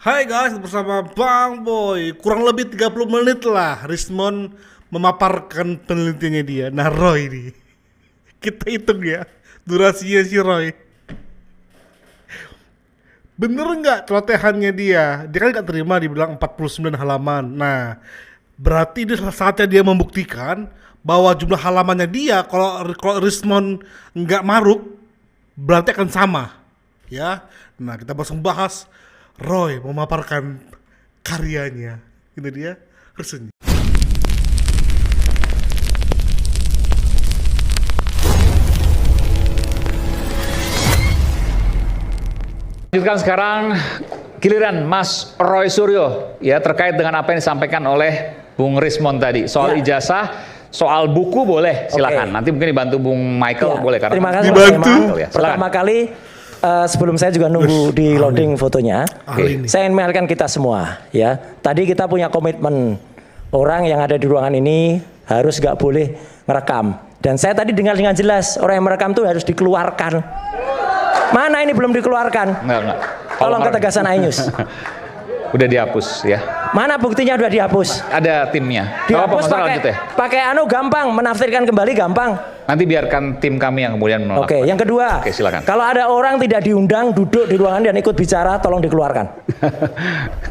Hai guys, bersama Bang Boy. Kurang lebih 30 menit lah Rismond memaparkan penelitiannya dia. Nah Roy nih, kita hitung ya durasinya si Roy. Bener nggak celotehannya dia? Dia kan nggak terima, dibilang 49 halaman. Nah, berarti ini saatnya dia membuktikan bahwa jumlah halamannya dia kalau Rismond nggak maruk berarti akan sama. Ya, nah kita langsung bahas Roy memaparkan karyanya. Ini dia resunya. Lanjutkan sekarang giliran Mas Roy Suryo ya terkait dengan apa yang disampaikan oleh Bung Rismond tadi soal ijazah, soal buku boleh silakan. Nanti mungkin dibantu Bung Michael boleh karena terima kasih dibantu. Ya, pertama kali sebelum saya juga nunggu di loading fotonya, saya ingin mengingatkan kita semua ya. Tadi kita punya komitmen orang yang ada di ruangan ini harus nggak boleh merekam. Dan saya tadi dengar dengan jelas orang yang merekam itu harus dikeluarkan. Mana ini belum dikeluarkan? Enggak. Tolong ketegasan Ainus. Udah dihapus ya. Mana buktinya udah dihapus? Ada timnya. Dihapus pakai gampang, menafsirkan kembali gampang. Nanti biarkan tim kami yang kemudian menolak. Oke, yang kedua. Oke, silakan. Kalau ada orang tidak diundang duduk di ruangan dan ikut bicara, tolong dikeluarkan.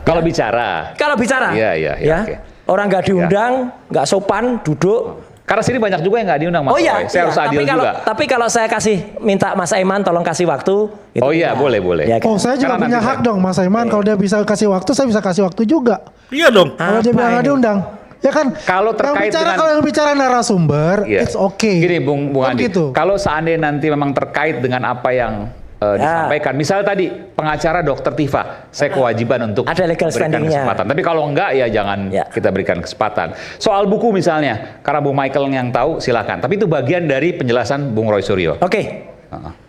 Kalau bicara. Kalau bicara. Iya. Okay. Orang nggak diundang, nggak sopan, duduk. Karena sini banyak juga yang nggak diundang Mas Roy. Saya harus adil juga. Tapi kalau saya minta Mas Aiman tolong kasih waktu. Oh iya, boleh. Ya, Oh, saya juga punya hak dong Mas Aiman. Kalau dia bisa kasih waktu, saya bisa kasih waktu juga. Iya dong. Kalau dia bilang nggak diundang, ya kan? Kalau terkait kalau yang bicara narasumber, it's okay. Gini, Bung Andi. Gitu. Kalau seandainya nanti memang terkait dengan apa yang disampaikan, misalnya tadi pengacara Dokter Tifa, saya kewajiban untuk ada legal berikan kesempatan. Tapi kalau enggak ya jangan kita berikan kesempatan. Soal buku misalnya, karena Bung Michael yang tahu silakan. Tapi itu bagian dari penjelasan Bung Roy Suryo. Oke.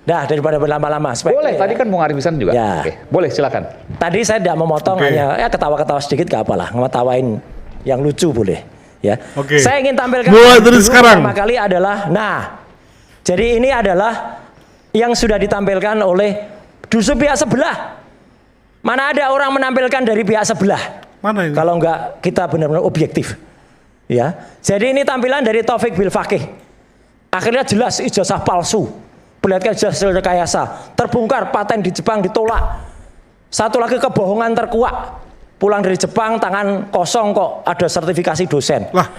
Dah daripada berlama-lama. Boleh. Tadi kan Bung Arifisan juga. Ya. Oke. Boleh silakan. Tadi saya tidak memotong, hanya ketawa-ketawa sedikit gak apalah, ngetawain yang lucu boleh. Ya. Saya ingin tampilkan mulai dari sekarang. Pertama kali adalah, jadi ini adalah yang sudah ditampilkan oleh dusun pihak sebelah. Mana ada orang menampilkan dari pihak sebelah? Mana ini? Kalau enggak kita benar-benar objektif. Ya. Jadi ini tampilan dari Taufik Bilfakih. Akhirnya jelas ijazah palsu. Perlihatkan ijazah rekayasa. Terbongkar paten di Jepang ditolak. Satu lagi kebohongan terkuak. Pulang dari Jepang tangan kosong kok ada sertifikasi dosen. Lah,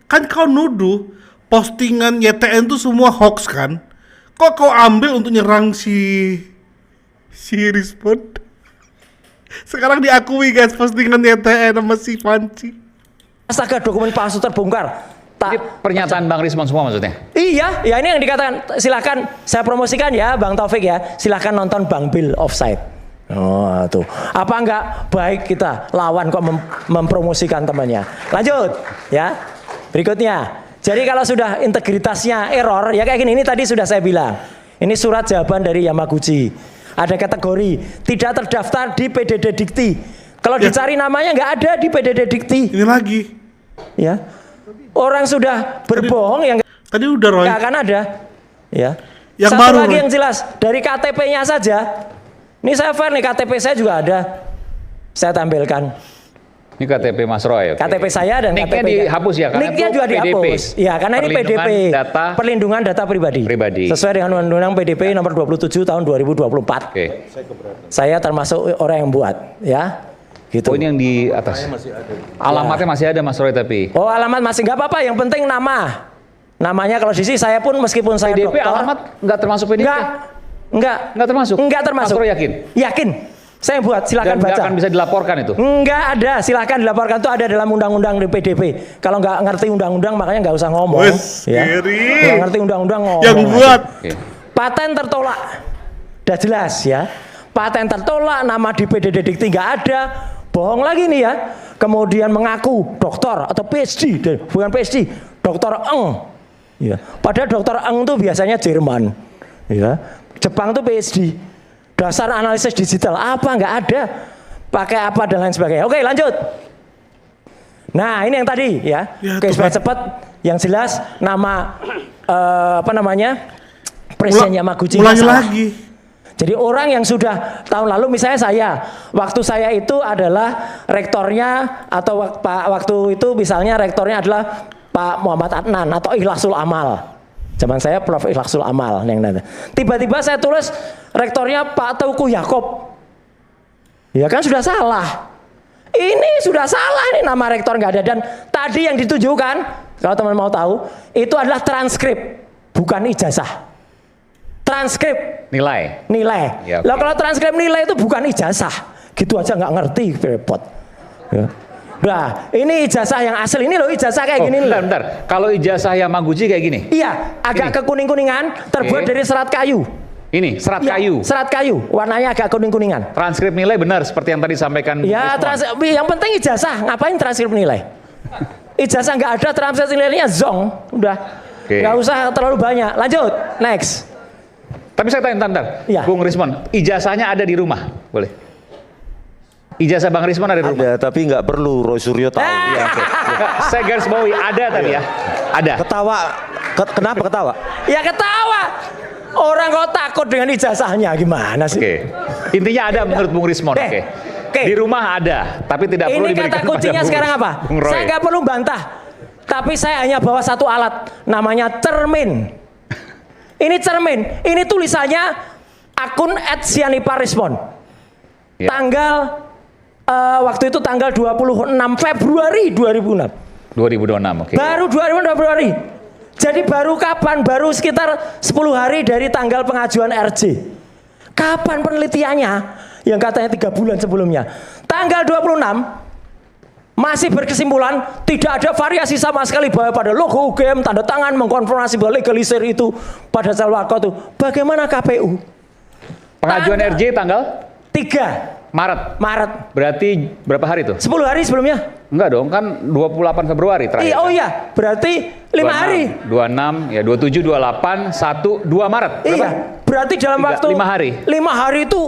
kan kau nuduh postingan YTN itu semua hoax kan? Kok kau ambil untuk nyerang si Rismond? Sekarang diakui guys postingan YTN sama si Panci. Astaga, dokumen palsu terbongkar. Jadi pernyataan Bang Rismond semua maksudnya? Iya, ya ini yang dikatakan. Silakan saya promosikan ya Bang Taufik ya. Silakan nonton Bang Bill Offside. Oh tuh, apa enggak baik kita lawan kok mempromosikan temannya. Lanjut ya. Berikutnya. Jadi kalau sudah integritasnya error, ya kayak gini, ini tadi sudah saya bilang. Ini surat jawaban dari Yamaguchi. Ada kategori tidak terdaftar di PDD Dikti. Kalau dicari namanya nggak ada di PDD Dikti. Ini lagi. Ya, orang sudah berbohong yang tadi udah Roy. Nggak akan ada. Ya. Yang satu baru, lagi Roy. yang jelas dari KTP-nya saja. Ini saya fair nih, KTP saya juga ada. Saya tampilkan. Ini KTP Mas Roy. KTP saya dan Nicknya KTP dihapus ya? Nicknya juga dihapus. Ya, karena ini PDP. Perlindungan data pribadi. Sesuai dengan Undang-Undang PDP nomor 27 tahun 2024. Saya termasuk orang yang buat, ya. Gitu. Oh, ini yang di atas. Alamatnya masih ada Mas Roy tapi. Oh, alamat masih nggak apa-apa. Yang penting nama. Namanya kalau di sini saya pun meskipun saya PDP dokter, alamat nggak termasuk PDP. Nggak termasuk. Nggak termasuk. Mas Roy yakin? Yakin. Saya buat, silakan baca. Nggak akan bisa dilaporkan itu? Nggak ada, silakan dilaporkan, itu ada dalam undang-undang di PDP. Kalau nggak ngerti undang-undang makanya nggak usah ngomong. Ya. Nggak ngerti undang-undang ngomong. Yang buat. Paten tertolak, udah jelas ya. Paten tertolak, nama di PDD Dikti nggak ada, bohong lagi nih ya. Kemudian mengaku dokter atau PhD, bukan PhD, dokter Eng. Ya. Padahal dokter Eng itu biasanya Jerman, ya. Jepang itu PhD. Dasar analisis digital apa nggak ada, pakai apa dan lain sebagainya. Oke, lanjut. Nah ini yang tadi ya, oke supaya cepat. Yang jelas nama apa namanya presiden Yamaguchi. Ulangi lagi. Jadi orang yang sudah tahun lalu, misalnya waktu saya itu adalah rektornya atau waktu itu misalnya rektornya adalah Pak Muhammad Adnan atau Ikhlasul Amal. Zaman saya Prof. Ikhlasul Amal yang nanti. Tiba-tiba saya tulis rektornya Pak Teuku Yakob. Ya kan sudah salah. Ini sudah salah, ini nama rektor nggak ada. Dan tadi yang ditujukan, kalau teman mau tahu, itu adalah transkrip, bukan ijazah. Transkrip Nilai. Ya, Lah kalau transkrip nilai itu bukan ijazah, gitu aja nggak ngerti, repot. Ya. Nah, ini ijazah yang asli, ini loh ijazah kayak gini. Bentar. Kalau ijazah Yamaguchi kayak gini. Iya, agak kekuning-kuningan, terbuat dari serat kayu. Ini serat Ya, kayu. serat kayu, warnanya agak kuning-kuningan. Transkrip nilai benar seperti yang tadi disampaikan. Ya, yang penting ijazah. Ngapain transkrip nilai? Ijazah nggak ada, transkrip nilainya zong, udah. Nggak usah terlalu banyak. Lanjut, next. Tapi saya tanya, Ya. Bung Rismon, ijazahnya ada di rumah, boleh? Ijazah Bang Rismon ada di rumah? Ada, tapi nggak perlu Roy Suryo tahu. Ya, oke. Saya garis bawahi ada tadi ya. Ada. Ketawa, kenapa ketawa? Ya ketawa. Orang kok takut dengan ijazahnya, gimana sih? Oke. Intinya ada menurut Bung Rismon. Oke. Di rumah ada, tapi tidak perlu Ini diberikan kata kuncinya pada sekarang apa? Bung Roy. Saya nggak perlu bantah. Tapi saya hanya bawa satu alat, namanya cermin. Ini cermin. Ini tulisannya akun @sianiparespon. Ya. Tanggal waktu itu tanggal 26 Februari 2006. 2026, oke. Baru 2006 Februari. Jadi baru kapan? Baru sekitar 10 hari dari tanggal pengajuan RJ. Kapan penelitiannya? Yang katanya 3 bulan sebelumnya. Tanggal 26 masih berkesimpulan tidak ada variasi sama sekali pada logo UGM, tanda tangan mengkonfirmasi bahwa legalisir itu pada Salwako itu. Bagaimana KPU? Pengajuan RJ tanggal 3 Maret. Berarti berapa hari tuh? 10 hari sebelumnya. Enggak dong, kan 28 Februari terakhir. Iya, oh iya, berarti 5 hari. 26, ya 27, 28, 1, 2 Maret. Berapa? Iya, berarti dalam waktu 5 hari. 5 hari itu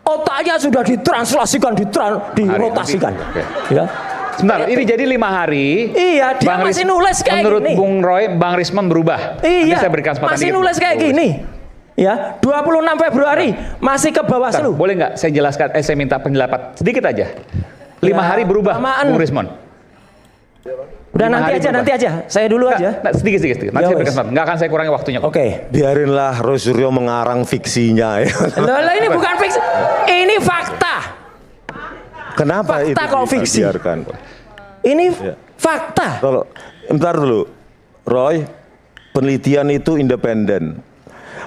otaknya sudah ditranslasikan, dirotasikan. Oke. Ya. Sebentar, ini jadi 5 hari. Iya, dia Bang masih nulis kayak menurut gini. Bung Roy, Bang Rismon berubah. Iya, Nanti saya berikan kesempatan masih dikit. nulis kayak gini. Ya, 26 Februari masih ke Bawaslu. Boleh nggak saya jelaskan, saya minta penjelasan sedikit aja. 5 Ya, hari berubah, lamaan. Bung Rismon. Udah 5 hari nanti aja. Saya dulu aja. Nah, sedikit. Nanti Ya, saya berikan wes. kesempatan. Nggak akan saya kurangi waktunya kok. Oke. Biarinlah Roy Suryo mengarang fiksinya ya. Loh, ini bukan fiksi. Ini fakta. Kenapa Fakta itu kok fiksi? dibiarkan? Ini Ya. fakta. Kalau bentar dulu, Roy, penelitian itu independen.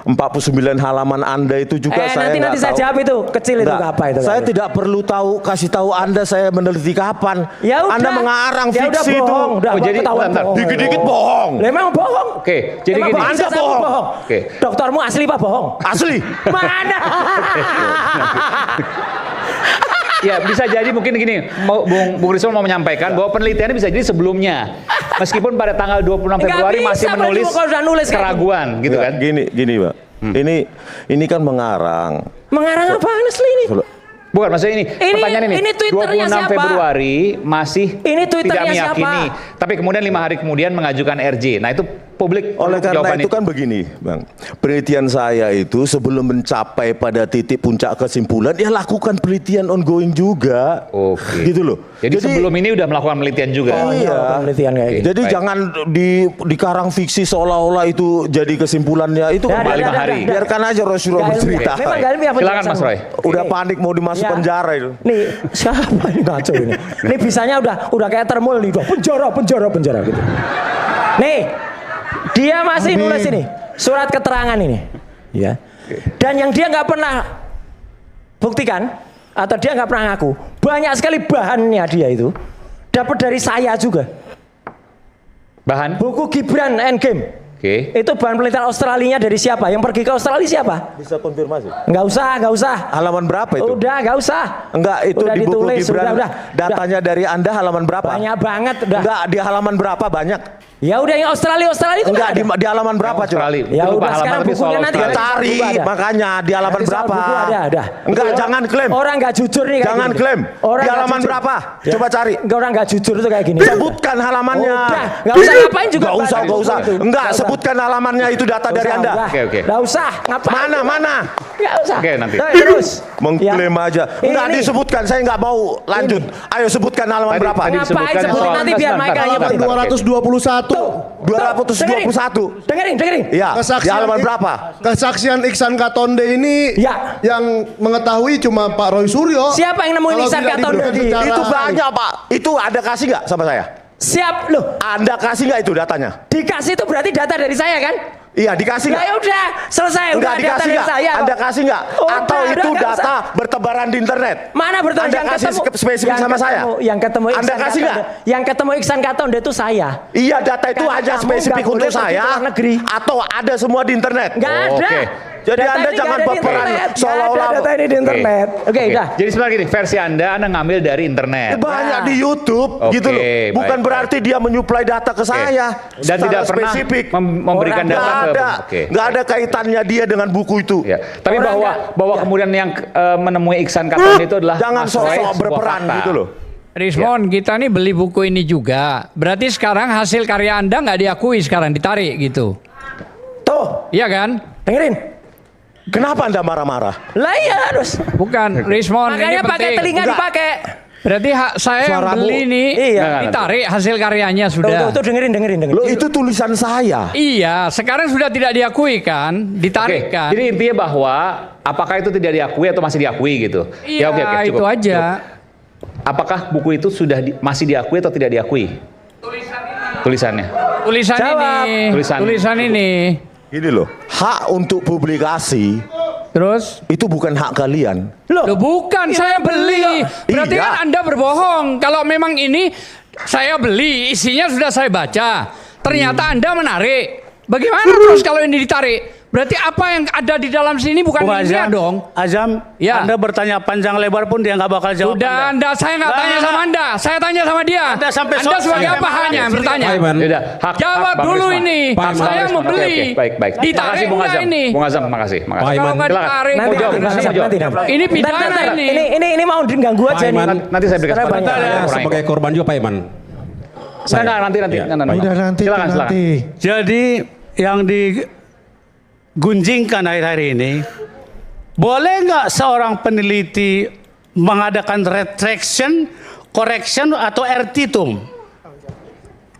49 halaman Anda itu juga saya nanti nggak saya tahu. jawab itu kecil itu Nggak, apa itu. Saya tidak perlu kasih tahu Anda saya meneliti kapan. Ya udah. Anda mengarang Ya udah fiksi itu. bohong, udah Oh, jadi ketahuan bentar. bohong. Dikit-dikit bohong. Memang bohong. Oke, jadi Emang gini. bohong, Anda saya bohong. Oke. Doktermu asli Pak bohong. Asli. Mana? Ya bisa jadi mungkin gini, Bung Rismon mau menyampaikan bahwa penelitiannya bisa jadi sebelumnya. Meskipun pada tanggal 26 Nggak Februari bisa, masih Pak, menulis kalau udah nulis kayak keraguan gitu kan. Gini Pak. Ini kan mengarang. Mengarang apa asli ini? Bukan, maksudnya ini pertanyaan ini Twitternya 26 siapa? Februari masih Ini tidak Twitternya meyakini. siapa? Tapi kemudian 5 hari kemudian mengajukan RJ. Nah itu publik Oleh karena jawaban itu kan begini, Bang. Penelitian saya itu sebelum mencapai pada titik puncak kesimpulan, ya lakukan penelitian ongoing juga. Oke. Gitu loh. Jadi sebelum ini udah melakukan penelitian juga. Oh, Iya. penelitian kayak gitu. Jadi Baik. jangan dikarang fiksi seolah-olah itu jadi kesimpulannya itu Dah, kembali dah, 5 hari. dah. Biarkan aja Rasulullah Nggak ilmiah. bercerita. Memang nggak ilmiah Silakan penjelasan. Mas Roy. Udah Ini. panik mau dimasuk Ya. penjara itu. Nih, siapa ini ngaco ini? Ini bisanya udah kayak termul nih, penjara gitu. Nih, dia masih nulis ini, surat keterangan ini. Ya. Dan yang dia nggak pernah buktikan atau dia nggak pernah ngaku, banyak sekali bahannya dia itu dapat dari saya juga. Bahan? Buku Gibran Endgame. Oke. Itu bahan penelitian Australia dari siapa? Yang pergi ke Australia siapa? Bisa konfirmasi. Nggak usah. Halaman berapa itu? Udah, nggak usah. Enggak, itu Udah di buku ditulis, Gibran. udah. Datanya dari Anda halaman berapa? Banyak banget udah. Enggak, di halaman berapa banyak? Ya udah yang Australia itu Enggak, nggak ada. di halaman berapa coba? Australia. Ya Lupa udah, halaman, sekarang tapi bukunya soal nanti Ya Australia. cari, Buku ada. makanya di halaman Nanti soal berapa? buku ada. Enggak, jangan klaim. Orang nggak jujur nih kayak Jangan gini. klaim. Orang Di nggak halaman jujur. berapa? Ya. Coba cari. Enggak, orang nggak jujur tuh kayak gini. Sebutkan halamannya. Udah, nggak usah ngapain juga. Enggak usah, enggak usah. Itu. Enggak, Nggak usah. sebutkan halamannya itu data dari Anda. Oke. Nggak usah, ngapain? Mana? Nggak usah. Oke, nanti. Terus. Mengklaim aja. Enggak Ini. disebutkan, saya enggak mau lanjut. Ayo sebutkan halaman berapa? tadi Ngapain disebutkan sebutin soal- nanti biar Bentar, Michael aja bentar, Pak. bentar, oke. 221. Dengerin. Iya. Di Kesaksian halaman berapa? Kesaksian Iksan Katonde ini Ya. yang mengetahui cuma Pak Roy Suryo. Siapa yang nemuin Kalau Iksan tidak Katonde? diberikan secara- Itu banyak, Pak. Itu Anda kasih nggak sama saya? Siap loh. Anda kasih nggak itu datanya? Dikasih itu berarti data dari saya kan? Iya, dikasih Ya nggak? udah, selesai. Enggak Udah data dikasih dari nggak? saya. Anda kasih nggak? Udah, Atau udah, itu nggak data usah. bertebaran di internet? Mana bertemu Anda yang kasih ketemu spesifik yang sama saya? Yang ketemu Anda Iksan kasih Katonde. nggak? Yang ketemu Iksan Katonde itu saya. Iya, data itu Karena hanya kamu spesifik nggak untuk boleh pergi saya ke luar negeri. atau ada semua di internet? Nggak Oh, ada. oke. Jadi Data Anda ini jangan nggak ada di berperan internet. seolah-olah- Nggak ada data ini di internet. Oke, udah. Jadi sebenarnya gini, versi Anda ngambil dari internet. Banyak di YouTube Oke, gitu loh. Bukan baik, berarti dia menyuplai data ke saya. Dan secara tidak pernah spesifik. memberikan Orang data Nggak ke ada. Oke. Nggak ada kaitannya dia dengan buku itu. Ya. Tapi Orang bahwa ya. kemudian yang menemui Iksan Katonde itu adalah Jangan Mas Roy, sok-sok sebuah berperan fakta. gitu loh. Rismon, kita nih beli buku ini juga. Berarti sekarang hasil karya Anda nggak diakui sekarang, ditarik gitu. Tuh, Iya kan? dengerin. Kenapa Anda marah-marah? Lah iya harus. Bukan, Rismon, ini Makanya pakai penting. telinga Enggak. dipakai. Berarti saya yang Suaramu. beli ini Iya. ditarik hasil karyanya Tuh, sudah. tuh, dengerin. Loh itu tulisan saya. Iya, sekarang sudah tidak diakui kan, Oke, ditarik kan. jadi intinya bahwa apakah itu tidak diakui atau masih diakui gitu? Iya, oke, itu cukup. aja. Apakah buku itu sudah masih diakui atau tidak diakui? Tulisannya. Tulisan Jawab. ini, Tulisan. tulisan ini. Gini loh, hak untuk publikasi Terus, itu bukan hak kalian. loh bukan, saya beli. Berarti Iya. kan Anda berbohong. Kalau memang ini saya beli, isinya sudah saya baca. Ternyata Anda menarik. Bagaimana terus kalau ini ditarik? Berarti apa yang ada di dalam sini bukan Bung ini Azam, dong. Azam, Ya. Anda bertanya panjang lebar pun dia nggak bakal jawab. Sudah Anda, saya nggak Nggak, tanya nggak. sama Anda. Saya tanya sama dia. Anda sampai Anda sebagai sampai apa malam hanya di sini. bertanya? Yaudah, hak Jawab Bang dulu Risman. ini. Hak Bang Saya Risman. mau beli. Oke, baik. Ditarik Makasih Bung nggak Azam. ini? Bung Azam, makasih. Kalau nggak Silakan. ditarik, Nanti, Mau jawab, nanti, mau nanti, jawab. nanti. Ini Bentar, pidana bentar. ini. Ini mau diganggu aja nih. Nanti saya berikan Karena kesempatan. banyak. Kurangi sebagai kok. korban juga Pak Iman. Nah, nanti. Udah nanti, Silakan. nanti. Jadi yang digunjingkan akhir-akhir ini, boleh nggak seorang peneliti mengadakan retraction, correction atau ertitum?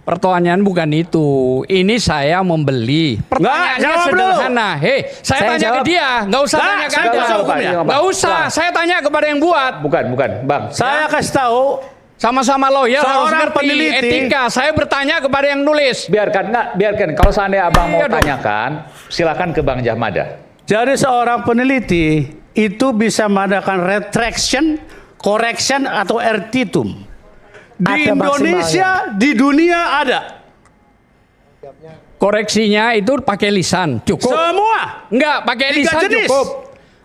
Pertanyaan bukan itu. Ini saya membeli. Pertanyaannya jawab dulu. sederhana. Hei, saya tanya jawab. ke dia. Nggak usah Nggak, tanya ke saya Anda. kuasa hukumnya. Nggak usah. Saya tanya kepada yang buat. Bukan, Bang. Saya kasih tahu, Sama-sama lawyer harus Seorang ngerti peneliti. etika. Saya bertanya kepada yang nulis. Biarkan. Kalau seandainya Abang mau Iya dong. tanyakan, silakan ke Bang Jahmada. jadi seorang peneliti itu bisa mengadakan retraction, correction atau ertitum. Di Ada Indonesia, di dunia ada. Koreksinya itu pakai lisan. Cukup. Semua. Enggak, pakai Tiga lisan jenis. cukup.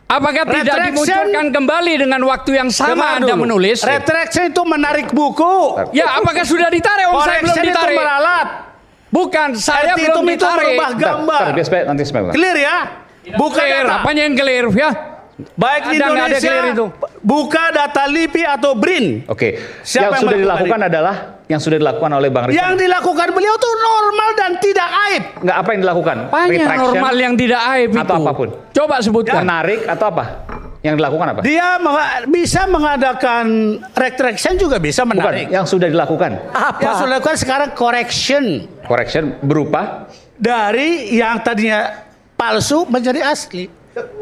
Apakah tidak Retraction. dimunculkan kembali dengan waktu yang sama Dengar Anda dulu. menulis? Retraction itu menarik buku. Ya, apakah sudah ditarik? Saya belum Correction itu ditarik. meralat. Bukan, saya belum Ertitum itu ditarik. merubah gambar. Nanti sebentar. Clear ya? Buka Clear, data. apanya yang clear ya? Baik di Ada nggak ada Indonesia, clear itu? buka data LIPI atau BRIN. Oke. Siapa Yang yang sudah melakukan dilakukan itu? adalah yang sudah dilakukan oleh Bang Yang Risman. dilakukan beliau itu normal dan tidak aib. Enggak, apa yang dilakukan? Apanya Retraction normal yang tidak aib itu? atau apapun? Coba sebutkan. Menarik atau apa? Yang dilakukan apa? Dia bisa mengadakan retraction juga bisa Bukan, menarik. yang sudah dilakukan. Yang sudah dilakukan sekarang correction. Correction berupa Dari yang tadinya palsu menjadi asli.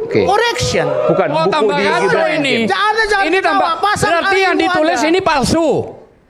Oke. Correction. Bukan Oh, buku tambah di kacau gitu. ini. Jangan Ini tambah. pasang Berarti yang ilmu ditulis Anda. ini palsu.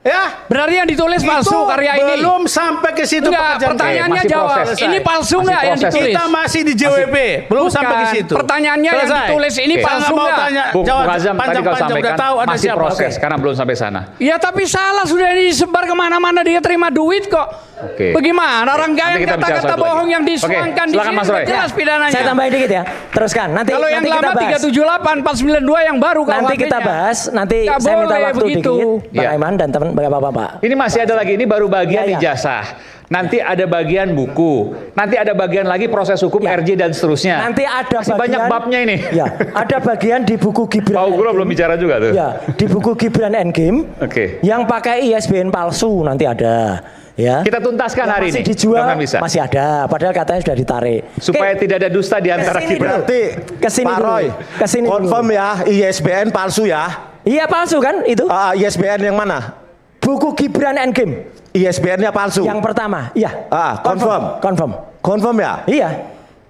Ya. Berarti yang ditulis palsu Itu karya ini. belum sampai ke situ Enggak, pekerjaan. pertanyaannya Masih jawab. proses. Ini palsu Masih enggak yang proses. ditulis? Kita masih di JWP, belum Bukan. sampai ke situ. Pertanyaannya yang Selesai. ditulis ini Oke. palsu Saya mau enggak? tanya, Bung jawab Azam tadi kau panjang-panjang sampaikan udah tahu ada masih siapa. proses Oke. karena belum sampai sana. Ya tapi salah sudah disebar kemana-mana dia terima duit kok. Oke. Bagaimana orang Nanti gaya kita bicara kata-kata soal itu bohong lagi. yang disuangkan Oke, di silakan sini Mas Roy. sudah jelas pidananya. Saya tambahin dikit ya. Teruskan. Nanti Kalau yang nanti kita lama bahas. 378 492 yang baru Nanti kita KUHP-nya. bahas. Nanti Nggak saya minta boleh waktu begitu. dikit, Bang Iya. Aiman dan teman silakan Bapak. Ini masih ada lagi, ini baru bagian Ya, ya. ijazah. Nanti ada bagian buku, nanti ada bagian lagi proses hukum Ya. RJ dan seterusnya. Nanti ada masih banyak babnya ini. Ya, ada bagian di buku Gibran. Pak Ugro belum bicara juga tuh. Ya, di buku Gibran Endgame. Oke. Yang pakai ISBN palsu nanti ada. Ya. Kita tuntaskan Yang hari masih ini. dijual Mudah-mudahan bisa. masih ada, padahal katanya sudah ditarik. Supaya tidak ada dusta di antara Kesini kita. dulu. Berarti Kesini Pak dulu. Roy, Kesini dulu. confirm ya ISBN palsu ya. Iya palsu kan itu? ISBN yang mana? Buku Gibran Endgame. ISBN-nya palsu. Yang pertama, iya. Confirm. Confirm. Confirm ya? Iya.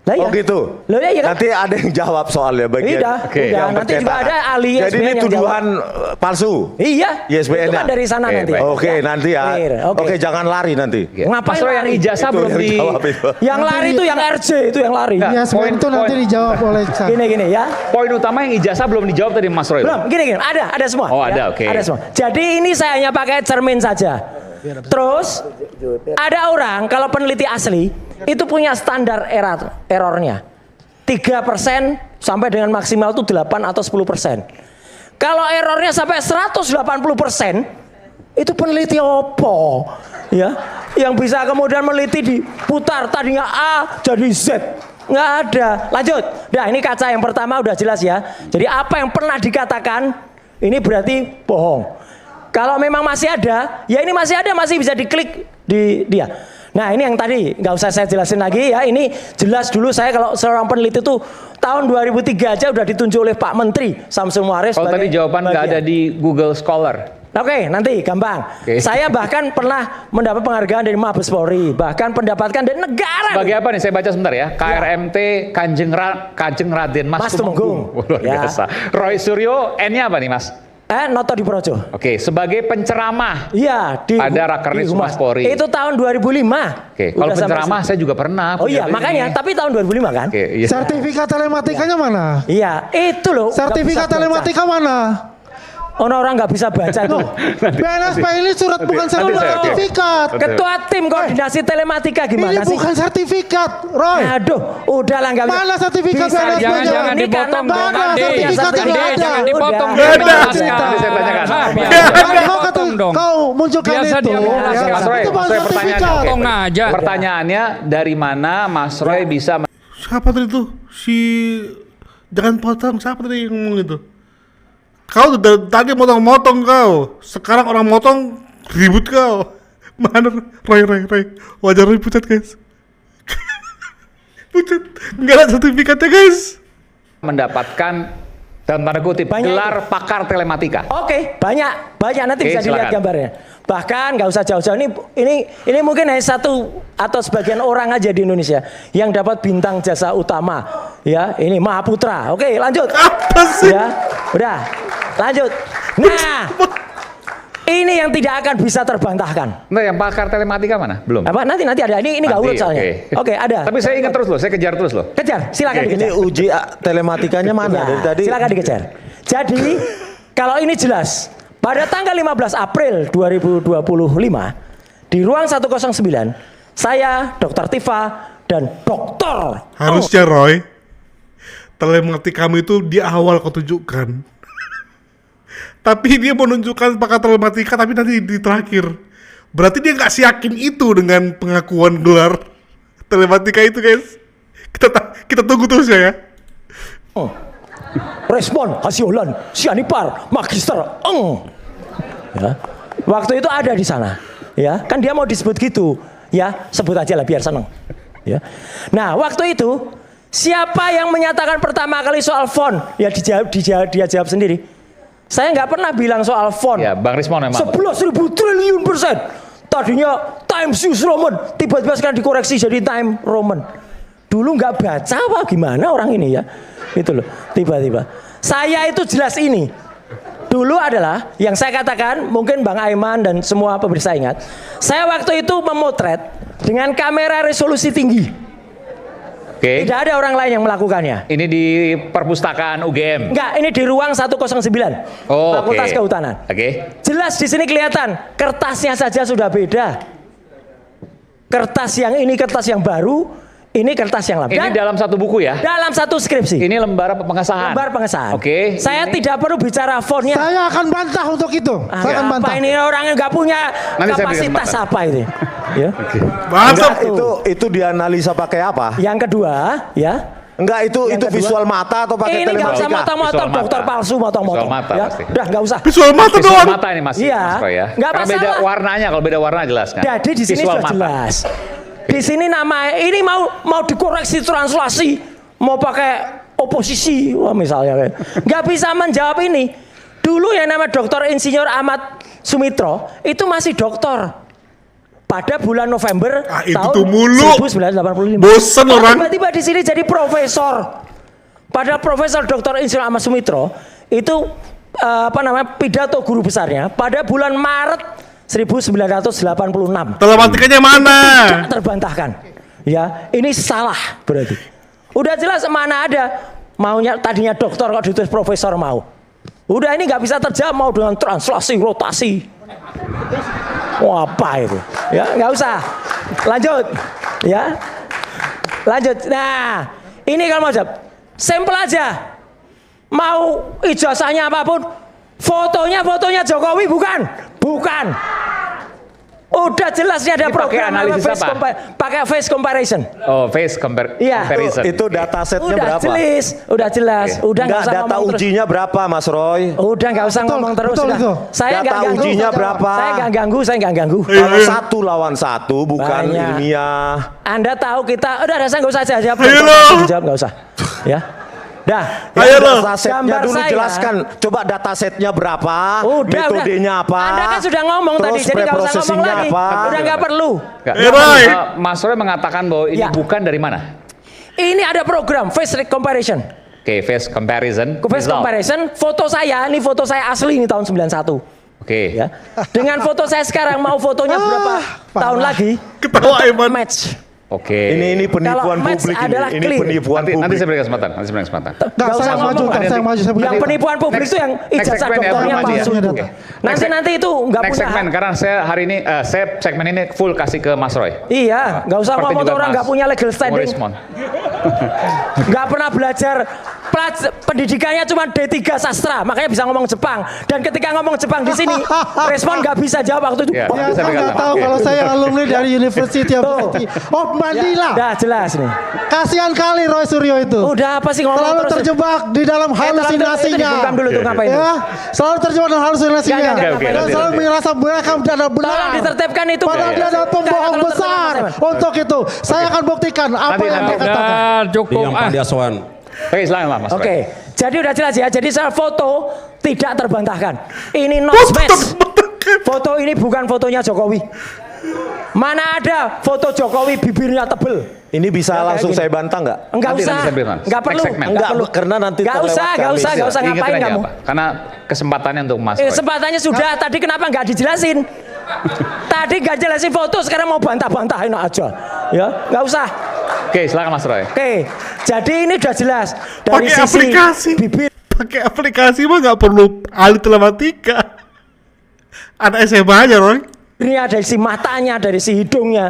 Lah iya. Oh gitu. Loh iya kan? Nanti ada yang jawab soalnya bagian. Udah, Oke. udah. yang Nanti juga percetakan. ada ahli Jadi ISBN ini yang tuduhan palsu. Iya. ISBN-nya. Itu kan dari sana Oke, nanti. baik. Oke, nanti ya. Clear, Oke, jangan lari nanti. Ngapain Mas Roy yang lari? ijazah Itu belum yang di jawab itu. Yang lari itu yang RJ itu yang lari. Nggak. Iya, sebenarnya itu nanti Poin. dijawab oleh Gini ya. poin utama yang ijazah belum dijawab tadi Mas Roy. Belum, gini. Ada semua. Oh, ya. ada, oke. Ada semua. Jadi ini saya hanya pakai cermin saja. Terus ada orang kalau peneliti asli itu punya standar errornya. 3% sampai dengan maksimal itu 8 atau 10%. Kalau errornya sampai 180%, itu peneliti opo? Ya, yang bisa kemudian meneliti diputar tadinya A jadi Z. Nggak ada. Lanjut. Nah, ini kaca yang pertama udah jelas ya. Jadi apa yang pernah dikatakan ini berarti bohong. Kalau memang masih ada, ya ini masih ada, masih bisa diklik di dia. Nah ini yang tadi nggak usah saya jelasin lagi ya. Ini jelas dulu saya kalau seorang peneliti tuh tahun 2003 aja udah ditunjuk oleh Pak Menteri Samsul Muares. Kalau tadi jawaban nggak ada di Google Scholar. Oke, nanti gampang. Oke. Saya bahkan pernah mendapat penghargaan dari Mabes Polri, bahkan pendapatkan dari negara. Sebagai apa nih? Saya baca sebentar ya. KRMT Kanjeng Raden Mas Tumenggung. Luar Ya. biasa. Roy Suryo, N-nya apa nih Mas? Noto di Projo. Oke, sebagai penceramah. Iya, Pada Rakernas di Humas Polri. Itu tahun 2005. Oke, kalau Udah sampai penceramah saya juga pernah. Oh iya, punya makanya, ini. tapi tahun 2005 kan? Oke, iya. sertifikat telematikanya mana? Iya, itu loh. Sertifikat nggak bisa baca. telematika mana? Orang nggak bisa baca itu. BNSP ini surat bukan sertifikat. Ketua tim koordinasi telematika Ini gimana sih? bukan sertifikat, Roy. Aduh, udahlah nggak bisa. Mana sertifikat Bisa BNSP? Jangan Ini dipotong karena dong, Mana Andi. sertifikatnya Andi, nggak ada. jangan dipotong. Udah. Biar Nggak ada. jelaskan. Nanti saya tanyakan. Nah, biar Iya. jangan Kau dipotong kata dong. kau munculkan Biasa itu. dia mau ya. jelaskan. Mas Roy, Itu bukan Mas Roy pertanyaannya. sertifikat. Oke. Potong aja. Pertanyaannya dari mana Mas Roy bisa Siapa tadi tuh? Si jangan potong. Siapa tadi yang ngomong itu? Kau tadi motong-motong kau. Sekarang orang motong ribut kau. Mana Roy. Wajar Roy pucat guys. Pucat. Nggak ada sertifikatnya guys. mendapatkan dalam tanda kutip Banyak gelar pakar telematika? Oke, banyak nanti Oke, bisa dilihat silakan. gambarnya. Bahkan nggak usah jauh-jauh ini mungkin hanya satu atau sebagian orang aja di Indonesia yang dapat bintang jasa utama. Ya, ini Mahaputra. Oke, lanjut. Apa sih? Ya, udah, lanjut. Nah, ini yang tidak akan bisa terbantahkan. Nah, yang pakar telematika mana? Belum. Apa? Nanti ada. Ini nggak Nanti, urut soalnya. Oke, ada. Tapi saya ingat terus loh, saya kejar terus loh. Kejar, silakan Ini dikejar. uji telematikanya mana? Ya, Dari tadi. silakan dikejar. Jadi, kalau ini jelas, pada tanggal 15 April 2025 di ruang 109, saya, Dr. Tifa, dan Dr. Harusnya Roy, telematika kamu itu di awal kau tunjukkan. Tapi dia menunjukkan pakar telematika tapi nanti di terakhir. Berarti dia nggak yakin itu dengan pengakuan gelar telematika itu guys. Kita tunggu terus ya. Respon Hasiolan Sianipar Magister ya. Waktu itu ada di sana ya, kan dia mau disebut gitu ya, sebut aja lah biar seneng ya. Nah waktu itu siapa yang menyatakan pertama kali soal font ya, dia jawab sendiri. Saya nggak pernah bilang soal font. Ya, Bang Rismon memang. 11.000 triliun persen. Tadinya Times News Roman, tiba-tiba sekarang dikoreksi jadi Time Roman. Dulu nggak baca apa gimana orang ini ya, itu loh. Tiba-tiba. Saya itu jelas ini. Dulu adalah yang saya katakan, mungkin Bang Aiman dan semua pemirsa ingat. Saya waktu itu memotret dengan kamera resolusi tinggi. Oke. Tidak ada orang lain yang melakukannya. Ini di perpustakaan UGM. Enggak, ini di ruang 109. Oh, Fakultas oke. Kehutanan. Oke. Jelas di sini kelihatan kertasnya saja sudah beda. Kertas yang ini kertas yang baru, Ini kertas yang lama. Ini dalam satu buku ya? Dalam satu skripsi. Ini lembar pengesahan. Lembar pengesahan. Oke. Saya tidak perlu bicara fontnya. Saya akan bantah untuk itu. Saya akan bantah. Apa ini orang yang nggak punya Nanti saya berikan kapasitas kesempatan. apa itu? Ya. Mantap. Itu dianalisa pakai apa? Yang kedua, ya. Enggak, itu Yang kedua, visual mata atau pakai ini nggak usah telematika? motong-motong, Visual mata. dokter palsu motong-motong. Visual mata Ya. pasti. Udah nggak usah. Visual mata Visual doang. mata ini Mas. Iya. Mas Roy ya. Nggak Karena beda masalah. warnanya, kalau beda warna jelas kan. Jadi di sini Visual sudah mata. jelas. Di sini nama ini mau dikoreksi translasi, mau pakai oposisi, wah misalnya nggak bisa menjawab ini. Dulu yang nama Dr. Insinyur Ahmad Sumitro itu masih doktor pada bulan November Itu tahun tuh mulu. 1985. Bosen orang. Tiba-tiba di sini jadi profesor. Padahal Profesor Dr. Insinyur Ahmad Sumitro itu pidato guru besarnya pada bulan Maret 1986. Telematikanya mana? Tidak terbantahkan. Ya, ini salah berarti. Udah jelas mana ada maunya tadinya dokter kok ditulis profesor mau. Udah ini nggak bisa terjawab mau dengan translasi rotasi. Wah apa itu? Ya nggak usah. Lanjut. Ya. Lanjut. Nah ini kalau mau jawab, sampel aja. Mau ijazahnya apapun, fotonya Jokowi bukan. Udah jelas ini ada Ini program pakai analisis apa? pakai face comparison. Oh, Iya. comparison. Itu datasetnya Udah berapa? udah jelas. Udah nggak Enggak, usah data ngomong terus. ujinya berapa Mas Roy? Udah nggak usah ngomong terus. betul Udah. itu. Saya nggak Data ganggu. ujinya berapa? Saya nggak ganggu. Kalau 1 lawan 1 bukan Banyak. ilmiah. Anda tahu kita. Udah saya nggak usah jawab. Ayo loh. Jawab nggak usah. Ya. Dah. Ayo loh. Datasetnya Gambar dulu saya. jelaskan. Coba datasetnya berapa? Metodenya apa? Anda kan sudah ngomong Terus tadi, jadi nggak usah ngomong preprocessingnya lagi. apa? Udah nggak perlu. Roy. Mas Roy mengatakan bahwa ini Ya. bukan dari mana? Ini ada program face comparison. Oke, face comparison. Face result. comparison. Foto saya, ini foto saya asli ini tahun 91. Oke. Ya. Dengan foto saya sekarang mau fotonya berapa tahun lagi? Ketawa Eman. Match. Oke. Ini penipuan Kalau match publik adalah ini. Ini clear. penipuan Nanti publik. saya berikan kesempatan. Nggak, saya maju, ngomong. saya maju, saya Yang maju. penipuan publik itu yang Next ijazah segmen ya, dokternya Bang Haji ya. palsu itu. Oke. Nanti itu nggak Next punya segmen hak. karena saya hari ini saya segmen ini full kasih ke Mas Roy. Iya, nggak usah Seperti ngomong juga orang Mas nggak punya legal standing, Morismon. nggak pernah belajar pendidikannya cuma D3 sastra, makanya bisa ngomong Jepang. Dan ketika ngomong Jepang di sini, respon nggak bisa jawab waktu itu. Ya. Ya, Bisa saya berkata. nggak tahu Oke. kalau saya alumni dari University of Manila. Dah jelas nih. Kasihan kali Roy Suryo itu. Udah apa sih ngomong Selalu terus? terjebak di dalam halusinasinya. Itu dulu tuh ngapain? Ya, selalu terjebak dalam halusinasinya. Enggak, Oke, Dan nanti, selalu nanti. merasa mereka adalah benar. Tolong ditertibkan itu. Padahal dia adalah pembohong besar. Untuk itu, saya akan buktikan apa Nanti, yang nanti. dia katakan. Udah cukup. Oke, silakan Mas Roy. Oke, jadi udah jelas ya. Jadi soal foto tidak terbantahkan. Ini no match. Foto ini bukan fotonya Jokowi. Mana ada foto Jokowi bibirnya tebel? Ini bisa Ya, langsung kayak saya bantah nggak? Enggak Nanti usah. saya berikan. Enggak perlu. Next segmen. Enggak Enggak, perlu. karena nanti Enggak usah, terlewatkan. enggak usah Ingetin ngapain aja kamu. apa? Karena kesempatannya untuk Mas Roy. Kesempatannya sudah. Tadi kenapa nggak dijelasin? Tadi nggak jelasin foto, sekarang mau bantah-bantahin aja. Ya, nggak usah. Oke, silakan Mas Roy. Oke, jadi ini udah jelas dari Pakai sisi aplikasi. bibir. Pakai aplikasi mah nggak perlu ahli telematika. Anak SMA aja, Roy. Ini dari si matanya, dari si hidungnya,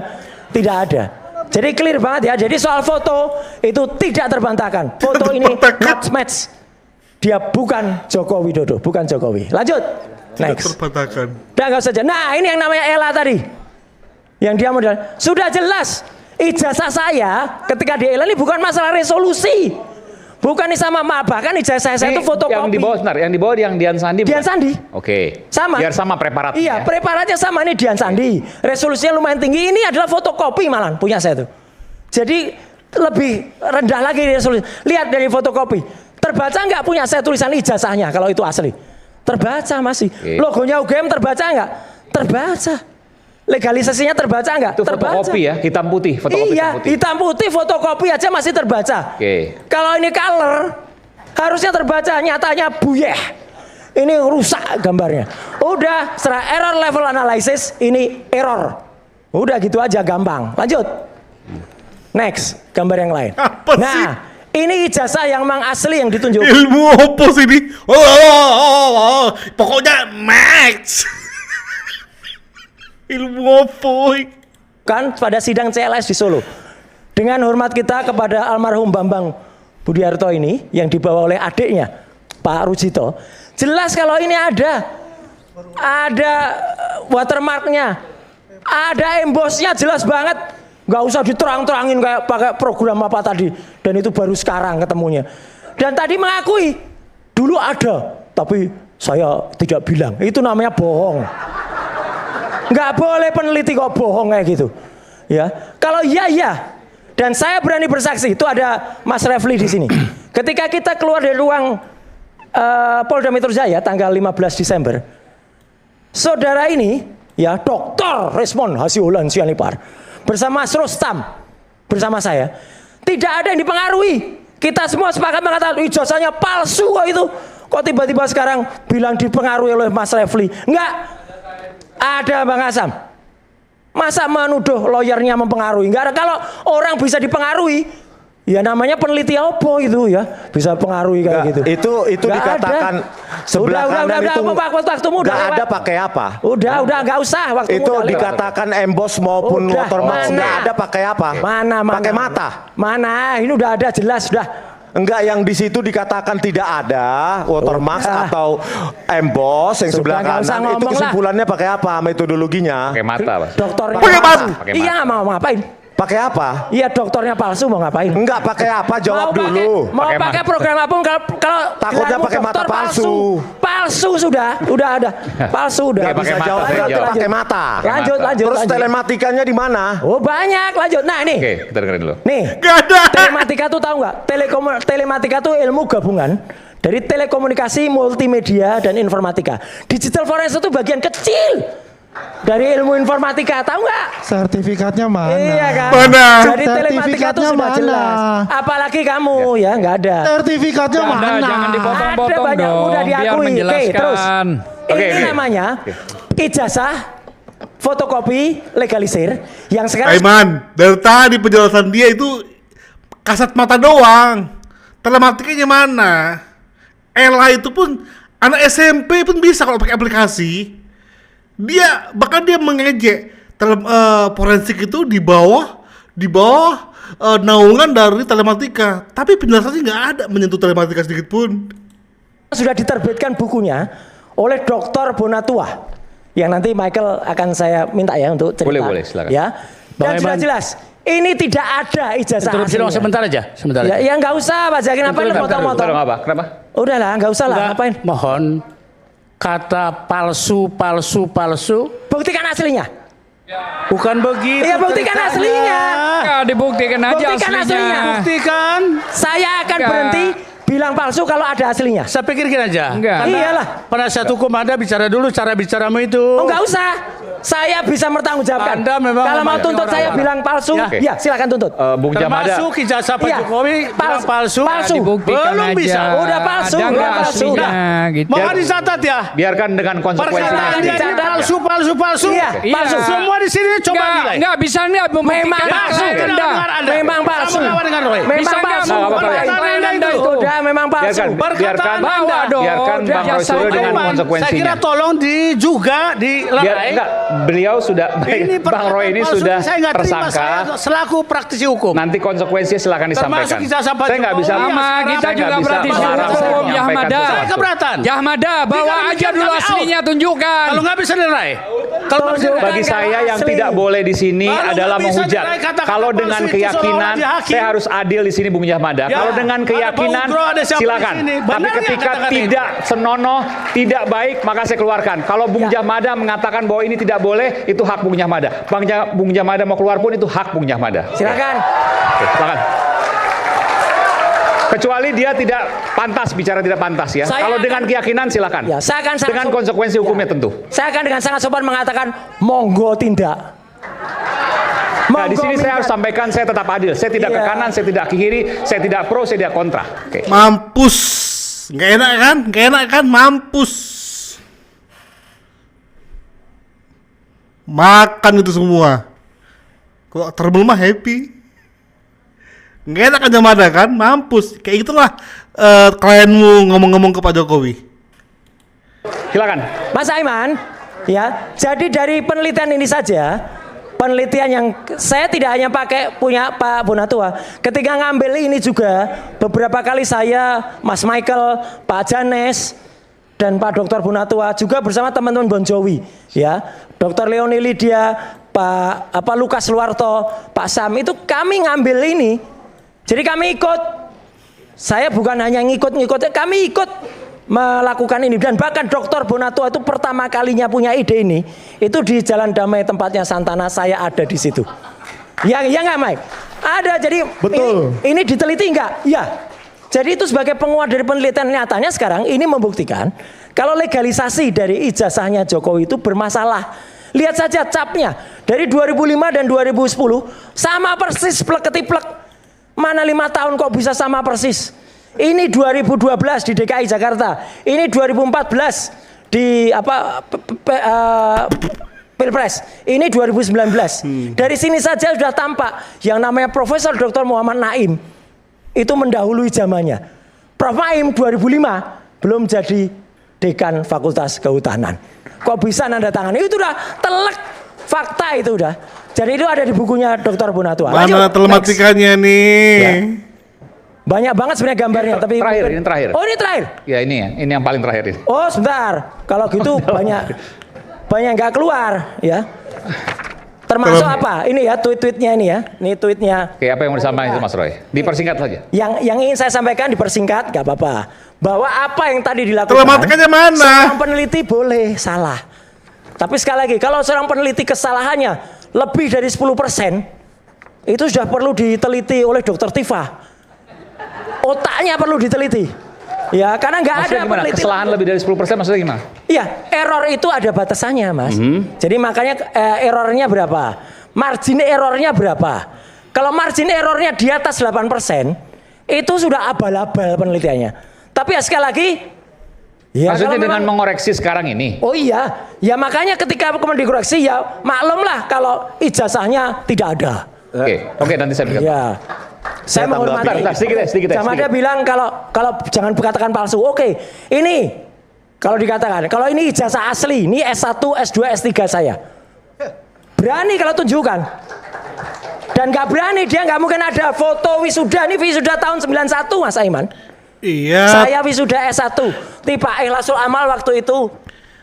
tidak ada. Jadi clear banget ya. Jadi soal foto itu tidak terbantahkan. Foto ini not match. Dia bukan Joko Widodo, bukan Jokowi. Lanjut. Tidak Next. terbantahkan. Udah nggak usah. Nah ini yang namanya Ella tadi. Yang dia modal. Sudah jelas. Ijazah saya ketika di Ella ini bukan masalah resolusi. Bukan nih sama bahkan ijazah saya itu fotokopi. Yang di bawah sebentar, yang di bawah yang Dian Sandi. Dian bukan? Sandi. Oke. Sama. Biar sama preparatnya. Iya, preparatnya sama nih Dian Sandi. Resolusinya lumayan tinggi. Ini adalah fotokopi malah punya saya tuh. Jadi lebih rendah lagi resolusi. Lihat dari fotokopi. Terbaca nggak punya saya tulisan ijazahnya kalau itu asli? Terbaca masih. Oke. Logonya UGM terbaca nggak? Terbaca. Legalisasinya terbaca nggak? Itu Terbaca. fotokopi ya, hitam putih, fotokopi Iya, hitam putih. hitam putih fotokopi aja masih terbaca. Oke. Kalau ini color harusnya terbaca, nyatanya buyeh. Ini rusak gambarnya. Udah, setelah error level analysis ini error. Udah gitu aja gampang. Lanjut. Next, gambar yang lain. Apa sih? Nah, ini ijazah yang memang asli yang ditunjuk. Ilmu opo sih ini? Pokoknya match. Ilmu opo? Kan pada sidang CLS di Solo. dengan hormat kita kepada almarhum Bambang Budiarto ini yang dibawa oleh adiknya Pak Rujito, jelas kalau ini ada watermarknya, ada embosnya, jelas banget. Nggak usah diterang-terangin kayak pakai program apa tadi. Dan itu baru sekarang ketemunya. Dan tadi mengakui dulu ada, tapi saya tidak bilang. Itu namanya bohong. Nggak boleh peneliti kok bohong kayak gitu. Ya, kalau iya. Dan saya berani bersaksi, itu ada Mas Refli di sini. Ketika kita keluar dari ruang Polda Metro Jaya tanggal 15 Desember, saudara ini, ya Dr. Resmond Hasiholan Sianipar, bersama Mas Rustam, bersama saya, tidak ada yang dipengaruhi. Kita semua sepakat mengatakan ijazahnya palsu kok itu. Kok tiba-tiba sekarang bilang dipengaruhi oleh Mas Refli? Enggak. Ada Bang Asam. Masa menuduh lawyernya mempengaruhi? Enggak ada. Kalau orang bisa dipengaruhi, ya namanya peneliti apa itu ya, bisa pengaruhi kayak gitu. Itu dikatakan sebelah kanan itu nggak ada pakai apa? Udah nggak usah. Waktu itu dikatakan emboss maupun watermark nggak ada pakai apa? Mana? Pakai mata? Mana? Ini udah ada jelas sudah. Enggak, yang di situ dikatakan tidak ada watermark atau emboss yang sebelah kanan, itu kesimpulannya pakai apa metodologinya? Pakai mata, Mas. Dokternya pakai mata. Iya, nggak mau ngapain? Pakai apa? Iya, dokternya palsu mau ngapain? Enggak, pakai apa? Jawab dulu. Mau pakai program apa? Kalau takutnya pakai mata palsu. Palsu sudah ada. Palsu udah. Nggak bisa jawab, pakai mata. Lanjut. Terus telematikanya di mana? Oh, banyak. Lanjut. Nah, ini. Oke, kita dengerin dulu. Nih. Gak ada. Telematika tuh tahu nggak? Telematika tuh ilmu gabungan dari telekomunikasi, multimedia, dan informatika. Digital forensik itu bagian kecil dari ilmu informatika, tahu nggak? Sertifikatnya mana? Iya kan? Mana? Jadi telematika itu sudah mana? jelas. Apalagi kamu ya nggak ada. Sertifikatnya Nggak ada, mana? jangan dipotong-potong Ada banyak, dong, udah biar diakui. Oke, menjelaskan. terus. Oke, Ini oke. namanya ijazah fotokopi legalisir yang sekarang Aiman, dari tadi penjelasan dia itu kasat mata doang. Telematikanya mana? Ella itu pun anak SMP pun bisa kalau pakai aplikasi. Bahkan dia mengejek forensik itu di bawah naungan dari telematika. Tapi penjelasannya nggak ada menyentuh telematika sedikit pun. sudah diterbitkan bukunya oleh Dr. Bonatua yang nanti Michael akan saya minta ya untuk cerita. Boleh, silakan. Ya. Dan sudah jelas ini tidak ada ijazah aslinya. Sebentar aja. Ya nggak usah Pak Jakin, ngapain potong-potong? Kenapa? Udahlah, nggak usah lah, ngapain? Mohon kata palsu. Buktikan aslinya. Bukan begitu. Iya, buktikan ceritanya. aslinya. Ya, dibuktikan aja Buktikan aslinya. Buktikan. Saya akan berhenti bilang palsu kalau ada aslinya. Saya pikirkan aja. Enggak. Karena Iyalah. penasihat hukum Anda bicara dulu cara bicaramu itu. Oh, nggak usah. Saya bisa bertanggungjawabkan. Anda memang Kalau mau tuntut saya bilang palsu, Ya. ya silakan tuntut. Bung Jamada. Termasuk ijazah Pak Iya. Jokowi bilang palsu. Palsu. Dibuktikan Belum aja. bisa. Udah palsu, Ada udah nggak palsu. aslinya, gitu. Mohon dicatat ya. Biarkan dengan konsekuensinya. Perkataan dia ini Dicatat. palsu. Iya, Iya. palsu. Semua di sini coba nilai. Nggak bisa nggak membuktikan Memang palsu. klien Anda. Memang palsu. Sama dengan Roy. Memang Bisa nggak palsu. membuktikan Apa-apa. klien Anda itu? Udah memang palsu. Biarkan Bawa dong. biarkan Bang Roy Suryo dengan Aiman, konsekuensinya. saya kira tolong Biar dilerai. enggak, beliau sudah Bang Roy ini sudah saya nggak terima, tersangka. saya selaku praktisi hukum. Nanti konsekuensinya silakan disampaikan. Termasuk ijazah Pak Saya nggak bisa. Jokowi. Sama Saya kita nggak juga bisa praktisi melarang hukum, saya menyampaikan Yahmada. sesuatu. Saya keberatan. Yahmada, bawa Jika aja demikian dulu kami out. aslinya, tunjukkan. Kalau nggak bisa dilerai. Kalau nggak bisa dilerai. Bagi saya yang asli. tidak boleh di sini Kalau adalah nggak bisa menghujat. nilai kata-kata Kalau palsu dengan itu keyakinan, seolah-olah dia hakim. saya harus adil di sini Bung Yahmada. Ya, Kalau dengan ada keyakinan, Bung Bro, ada siapa silakan. di sini. Tapi Benar nggak ketika kata-kata ini? tidak senonoh, tidak baik, maka saya keluarkan. Kalau Bung Yahmada mengatakan bahwa ini tidak boleh, itu hak Bung Yahmada. Bung Yahmada mau keluar pun itu hak Bung Yahmada. Silakan. Oke, silakan. Kecuali dia tidak pantas bicara tidak pantas ya. Saya Kalau akan- dengan keyakinan silakan. Ya, saya akan sangat dengan sopan. konsekuensi hukumnya Ya. tentu. Saya akan dengan sangat sopan mengatakan monggo tindak. Nah, di sini saya minggat. harus sampaikan saya tetap adil. Saya tidak ke Iya. kanan, saya tidak ke kiri, saya tidak pro, saya tidak kontra. Oke. Mampus. Nggak enak kan? Mampus. Makan itu semua. Kok terbel mah happy. Nggak enak aja Mada kan? Mampus. Kayak itulah klienmu ngomong-ngomong ke Pak Jokowi. Silakan. Mas Aiman, ya. Jadi dari penelitian ini saja penelitian yang saya tidak hanya pakai punya Pak Bonatua. Ketika ngambil ini juga beberapa kali saya, Mas Michael, Pak Janes, dan Pak Dr. Bonatua juga bersama teman-teman Bon Jovi, ya, Dr. Leoni Lydia, Pak Lukas Luarto, Pak Sam, itu kami ngambil ini. Jadi kami ikut. Saya bukan hanya ngikut-ngikut, kami ikut melakukan ini. Dan bahkan Dr. Bonatua itu pertama kalinya punya ide ini, itu di Jalan Damai tempatnya Santana, saya ada di situ. Ya nggak Mike? Ada. Jadi Betul. Ini diteliti nggak? Ya. Jadi itu sebagai penguat dari penelitian, nyatanya sekarang ini membuktikan kalau legalisasi dari ijazahnya Jokowi itu bermasalah. Lihat saja capnya dari 2005 dan 2010 sama persis plek ketiplek. Mana 5 tahun kok bisa sama persis? Ini 2012 di DKI Jakarta, ini 2014 di Pilpres, ini 2019. Dari sini saja sudah tampak yang namanya Profesor Dr. Muhammad Naim itu mendahului zamannya. Prof Naim 2005 belum jadi dekan Fakultas Kehutanan. Kok bisa nanda tangan? Itu udah telek, fakta itu udah. Jadi itu ada di bukunya Dr. Bonatua. Mana telematikanya nih? Ya. Banyak banget sebenarnya gambarnya, tapi Ini terakhir. Oh, ini terakhir. Ya ini yang paling terakhir ini. Oh, sebentar. Kalau gitu banyak nggak keluar, ya. Termasuk apa? Ini ya tweet-tweetnya ini ya. Ini tweetnya. Oke, apa yang mau disampaikan itu Mas Roy? Dipersingkat saja. Yang ingin saya sampaikan dipersingkat, nggak apa-apa. Bahwa apa yang tadi dilakukan. Telematikanya mana? Seorang peneliti boleh salah. Tapi sekali lagi, kalau seorang peneliti kesalahannya lebih dari 10%, itu sudah perlu diteliti oleh Dokter Tifa. Otaknya perlu diteliti, ya, karena nggak ada penelitian. Kesalahan lebih dari 10% maksudnya gimana? Iya, error itu ada batasannya, Mas. Jadi makanya errornya berapa? Margin errornya berapa? Kalau margin errornya di atas 8%, itu sudah abal-abal penelitiannya. Tapi ya sekali lagi, ya, maksudnya dengan memang, mengoreksi sekarang ini. oh iya, ya makanya ketika kemudian dikoreksi, ya maklumlah kalau ijazahnya tidak ada. Oke, nanti saya berikan. Ya. Saya menghormati. Sedikit. Sama dia bilang kalau jangan katakan palsu. Oke, ini kalau dikatakan, kalau ini ijazah asli, ini S1, S2, S3 saya. Berani kalau tunjukkan. Dan nggak berani, dia nggak mungkin ada foto wisuda. Ini wisuda tahun 91, Mas Aiman. Iya. Saya wisuda S1. Tipe Ikhlasul Amal waktu itu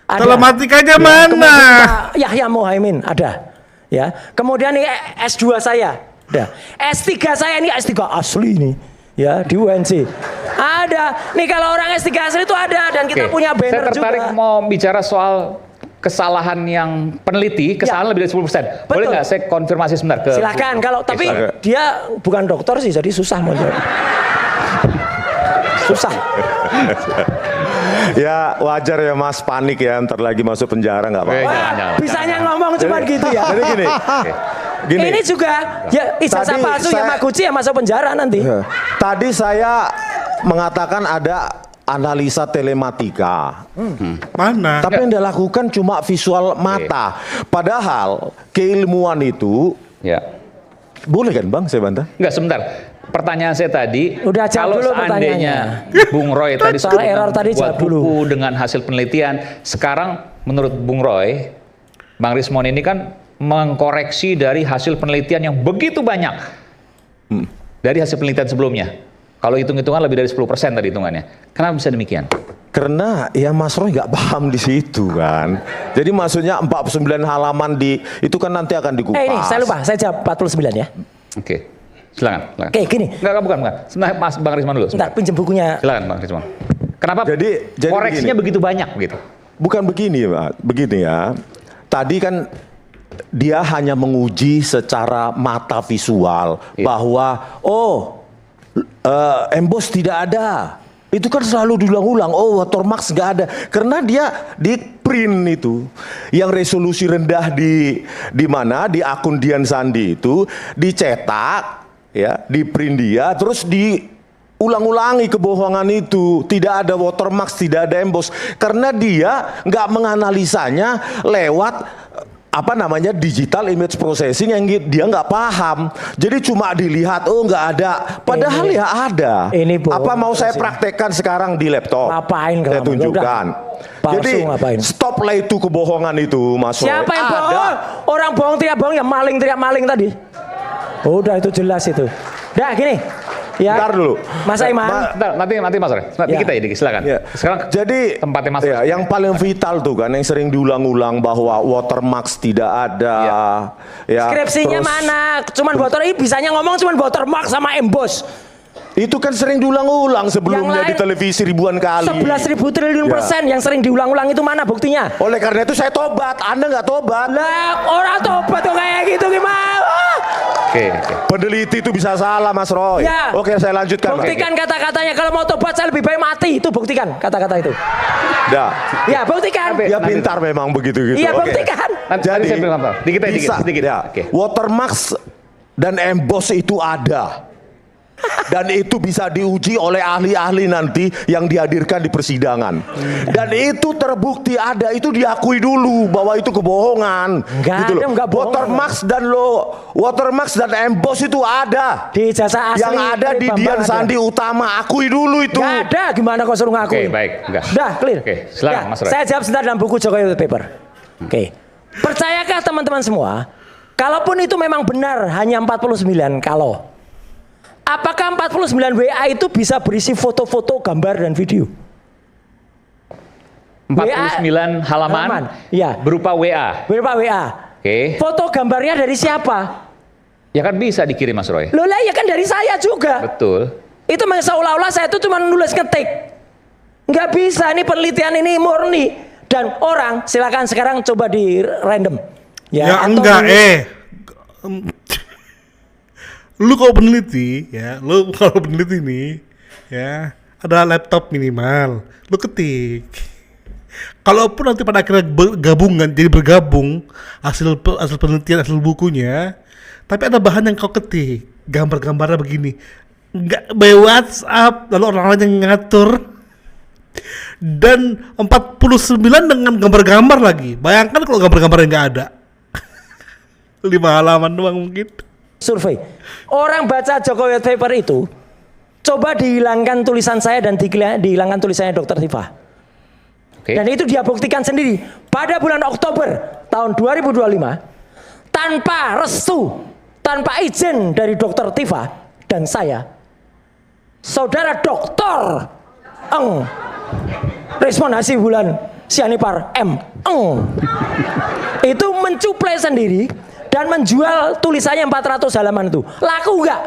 ada. Telematikanya Ya, mana? Pak Yahya Muhaimin ada. Ya. Kemudian ini S2 saya. Ada. S3 saya ini S3 asli ini. Ya, di UNC. Ada. Nih kalau orang S3 asli itu ada dan kita punya banner juga. Saya tertarik mau bicara soal kesalahan yang peneliti, kesalahan lebih dari 10%. Boleh nggak saya konfirmasi sebentar ke silakan kalau tapi dia bukan dokter sih jadi susah mau jawab. Susah. Ya wajar ya Mas, panik ya, ntar lagi masuk penjara nggak apa-apa. Bisanya ngomong cuma gitu ya. Jadi gini. Ini juga ya ijazah palsu ya Maguchi ya masuk penjara nanti. Tadi saya mengatakan ada analisa telematika. Mana? Tapi yang dilakukan cuma visual mata. Padahal keilmuan itu ya. Boleh kan Bang saya bantah? Enggak, sebentar. Pertanyaan saya tadi, udah jawab kalau dulu seandainya Bung Roy tadi soal error tadi buat jawab dulu. buku dengan hasil penelitian, sekarang menurut Bung Roy, Bang Rismon ini kan mengkoreksi dari hasil penelitian yang begitu banyak dari hasil penelitian sebelumnya. Kalau hitung-hitungan lebih dari 10% tadi hitungannya. Kenapa bisa demikian? Karena ya Mas Roy nggak paham di situ kan. Jadi maksudnya 49 halaman itu kan nanti akan dikupas. Ini saya lupa, saya jawab 49 ya. Oke. Silakan. Oke, gini. Enggak, bukan. Sebentar, Mas Bang Rismon dulu. Bentar, pinjam bukunya. Silakan Bang Rismon. Kenapa jadi koreksinya begini. begitu banyak begitu? Bukan begini, Pak. Begini ya. Tadi kan dia hanya menguji secara mata visual bahwa emboss tidak ada. Itu kan selalu diulang-ulang. Oh, watermark nggak ada. Karena dia di print itu, yang resolusi rendah di mana di akun Dian Sandi itu dicetak, ya, di print dia, terus diulang-ulangi kebohongan itu. Tidak ada watermark, tidak ada emboss. Karena dia nggak menganalisanya lewat apa namanya digital image processing yang dia nggak paham. Jadi cuma dilihat oh nggak ada, padahal Ini- ya ada. ini bohong Apa mau saya terus ini. praktekkan sekarang di laptop? Ngapain Saya kamu? tunjukkan. Palsu Jadi ngapain? stoplah itu kebohongan itu, Mas Roy. Siapa yang Ada. bohong? Orang bohong teriak bohong, ya maling teriak maling tadi. Udah itu jelas itu. Dah gini. Ya. Bentar dulu. Mas Aiman. Bentar, nanti Mas Roy. Nanti Ya. kita ya, Diki, silakan. Ya. Sekarang Jadi tempatnya Mas ya, Roy. yang paling vital tuh kan yang sering diulang-ulang bahwa watermark tidak ada. Ya, Skripsinya terus mana? Cuman bisanya ngomong cuman watermark sama emboss. itu kan sering diulang-ulang sebelumnya lain, di televisi ribuan kali. 11.000 triliun Ya. persen yang sering diulang-ulang itu mana buktinya? Oleh karena itu saya tobat. Anda nggak tobat. Lah orang tobat kok kayak gitu gimana? Oke. Peneliti itu bisa salah, Mas Roy. Ya. Oke, saya lanjutkan. Mas. Buktikan kata-katanya, kalau mau tobat saya lebih baik mati. Itu buktikan kata-kata itu. Dah. Ya buktikan. Ya pintar memang begitu gitu. Iya Oke. buktikan. Nanti saya bilang apa? Dikit aja, bisa, sedikit. ya. Oke. Watermark dan emboss itu ada. Dan itu bisa diuji oleh ahli-ahli nanti yang dihadirkan di persidangan. Dan itu terbukti ada, itu diakui dulu bahwa itu kebohongan. Enggak gitu ada, loh. enggak bohong. Watermark dan emboss itu ada. Di ijazah asli. Yang ada di Bambang Dian ada. Sandi Utama, akui dulu itu. Nggak ada, gimana kau suruh ngaku? Oke, baik. Enggak. Udah, clear. Oke, silakan, Ya, Mas Roy. saya jawab sebentar dalam buku Jokowi White Paper. Oke. Percayakah teman-teman semua, kalaupun itu memang benar hanya 49 kalau, apakah 49 WA itu bisa berisi foto-foto, gambar, dan video? 49 halaman, Iya. berupa WA. Berupa WA. Oke. Foto gambarnya dari siapa? Ya kan bisa dikirim, Mas Roy. Loh lah ya kan dari saya juga. Betul. Itu seolah-olah saya itu cuma nulis ngetik. Nggak bisa, ini penelitian ini murni. Dan orang, silakan sekarang coba di random. Ya, atau enggak, nulis. Lu kalau peneliti, ya, lu kalau peneliti nih, ya, ada laptop minimal, lu ketik. Kalaupun nanti pada akhirnya bergabung hasil penelitian, hasil bukunya, tapi ada bahan yang kau ketik, gambar-gambarnya begini, nggak by WhatsApp, lalu orang lain yang ngatur, dan 49 dengan gambar-gambar lagi. Bayangkan kalau gambar-gambarnya nggak ada, 5 halaman doang mungkin. Survei. Orang baca Jokowi White Paper itu, coba dihilangkan tulisan saya dan dihilangkan tulisannya Dr. Tifa. Oke. Dan itu dia buktikan sendiri. Pada bulan Oktober tahun 2025, tanpa restu, tanpa izin dari Dr. Tifa dan saya, saudara Dr. Eng Rismon Hasibulan Sianipar M. Eng itu mencuplai sendiri dan menjual tulisannya 400 halaman itu. Laku nggak?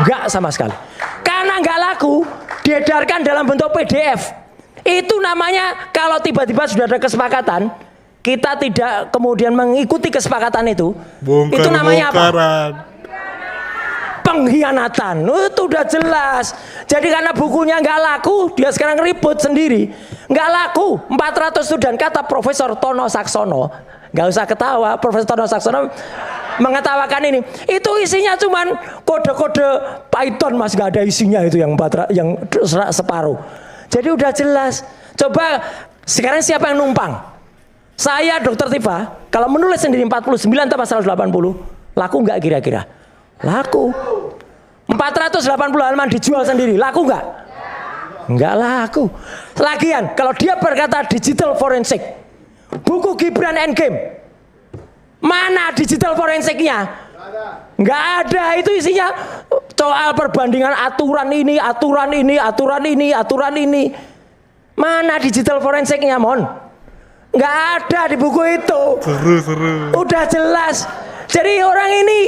Nggak sama sekali. Karena nggak laku, diedarkan dalam bentuk PDF. Itu namanya kalau tiba-tiba sudah ada kesepakatan, kita tidak kemudian mengikuti kesepakatan itu namanya apa? Pengkhianatan. Itu udah jelas. Jadi karena bukunya nggak laku, dia sekarang ribut sendiri. Nggak laku. 400 itu, dan kata Profesor Tono Saksono, nggak usah ketawa, Profesor Tono Saksono mengetawakan ini. Itu isinya cuman kode-kode Python, Mas, nggak ada isinya itu yang separuh. Jadi udah jelas. Coba sekarang siapa yang numpang? Saya Dr. Tifa, kalau menulis sendiri 49 tambah 180, laku nggak kira-kira? Laku. 480 halaman dijual sendiri, laku nggak? Nggak laku. Lagian kalau dia berkata digital forensik, buku Gibran Endgame, mana digital forensiknya? Nggak ada. Itu isinya soal perbandingan aturan ini, aturan ini, aturan ini, aturan ini. Mana digital forensiknya, Mon? Nggak ada di buku itu. Seru. Udah jelas. Jadi orang ini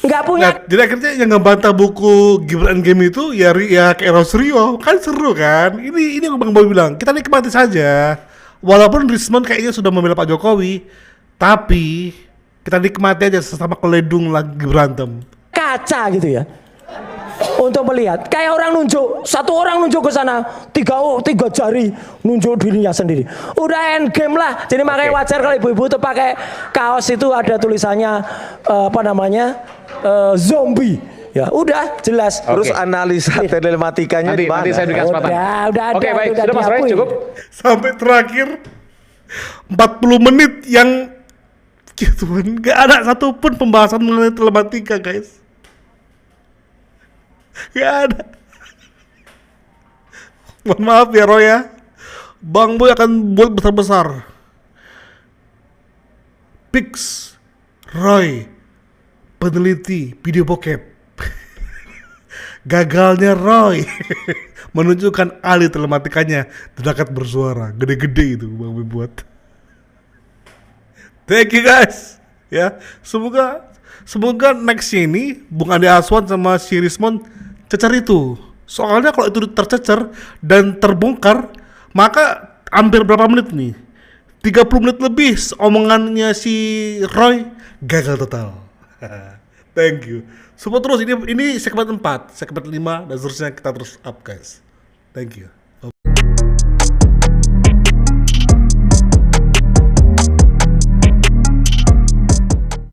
nggak punya. Nah, jadi akhirnya yang ngebantah buku Gibran Game itu ya kayak Eros Rio, kan seru kan? Ini yang Bang Boy bilang, kita nikmati saja. Walaupun Rismon kayaknya sudah membela Pak Jokowi, tapi kita nikmati aja sesama keledung lagi berantem. Kaca gitu ya. Untuk melihat, kayak orang nunjuk, satu orang nunjuk ke sana, tiga jari nunjuk dirinya sendiri. Udah end game lah. Jadi makanya wajar kalau ibu-ibu tuh pakai kaos itu ada tulisannya zombie. Ya udah jelas. Terus analisa telematikanya di mana? Nanti saya berikan kesempatan. Udah Oke, ada, baik. udah Sudah, Mas Roy, diakui. cukup. Sampai terakhir 40 menit yang Gitu kan, gak ada satupun pembahasan mengenai telematika guys. Gak ada. Mohon maaf ya Roy ya, Bang Boy akan buat besar-besar. Pix Roy peneliti video bokep. Gagalnya Roy menunjukkan ahli telematikanya tidak akan bersuara. Gede-gede itu Bang Boy buat. Thank you guys. Ya, semoga nextnya ini Bung Andi Aswan sama si Rismon cecer itu. Soalnya kalau itu tercecer dan terbongkar, maka hampir berapa menit nih? 30 menit lebih omongannya si Roy gagal total. Thank you. Support terus, ini segmen 4, segmen 5 dan seterusnya kita terus up guys. Thank you.